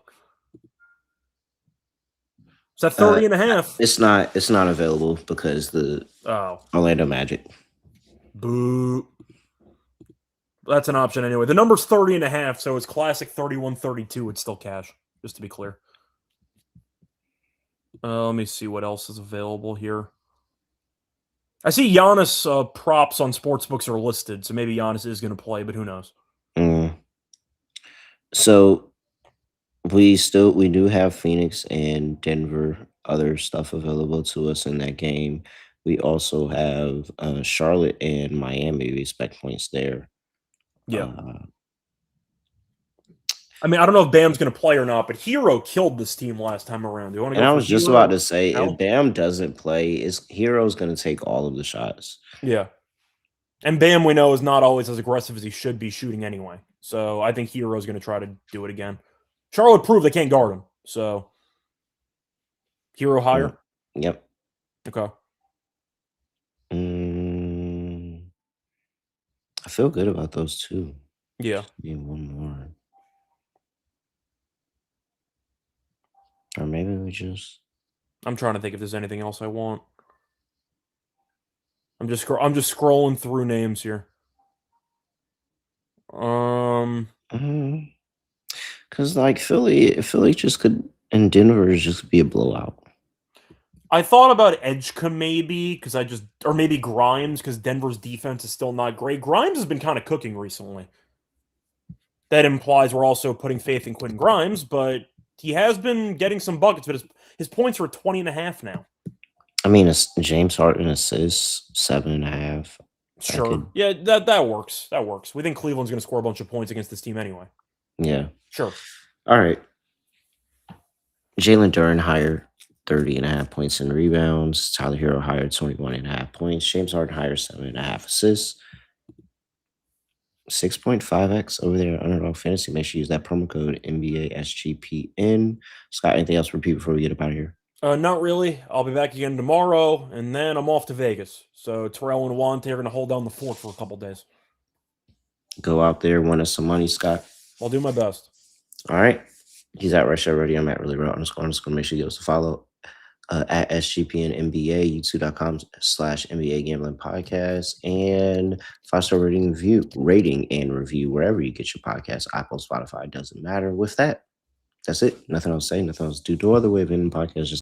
Is that 30.5?
It's not available because the Orlando Magic.
Boo. That's an option anyway. The number's 30.5, so it's classic 31-32. It's still cash, just to be clear. Let me see what else is available here. I see Giannis props on sportsbooks are listed, so maybe Giannis is going to play, but who knows?
So we do have Phoenix and Denver other stuff available to us in that game. We also have Charlotte and Miami. We expect points there.
Yeah. I mean, I don't know if Bam's going to play or not, but Hero killed this team last time around. Do you want to go?
And I was just about to say, if Bam doesn't play, Hero's going to take all of the shots.
Yeah. And Bam, we know, is not always as aggressive as he should be shooting anyway. So I think Hero's going to try to do it again. Charlotte proved they can't guard him. So Hero higher?
Yep.
Okay.
I feel good about those two.
Yeah.
Maybe one more. Or maybe we just...
I'm trying to think if there's anything else I want. I'm just scrolling through names here.
Because like Philly just could, and Denver just be a blowout.
I thought about Edgecombe maybe or maybe Grimes because Denver's defense is still not great. Grimes has been kind of cooking recently. That implies we're also putting faith in Quentin Grimes, but he has been getting some buckets, but his points are 20.5 now.
I mean, James Harden assists 7.5.
Sure. Yeah, that works. That works. We think Cleveland's going to score a bunch of points against this team anyway.
Yeah.
Sure.
All right. Jalen Duren higher, 30.5 points and rebounds. Tyler Hero higher, 21.5 points. James Harden higher, 7.5 assists. 6.5x over there at Underdog Fantasy. Make sure you use that promo code NBA SGPN. Scott, anything else for people before we get up out of here?
Not really. I'll be back again tomorrow, and then I'm off to Vegas. So Terrell and Lonte are going to hold down the fort for a couple days.
Go out there, win us some money, Scott.
I'll do my best.
All right. He's at Rush Already. I'm at Really Real __. Make sure you give us a follow at SGPN NBA, youtube.com/NBA Gambling Podcast, and 5-star rating and review wherever you get your podcasts. Apple, Spotify, doesn't matter. With that, that's it. Nothing else to say, nothing else to do. No other way of ending podcast. Just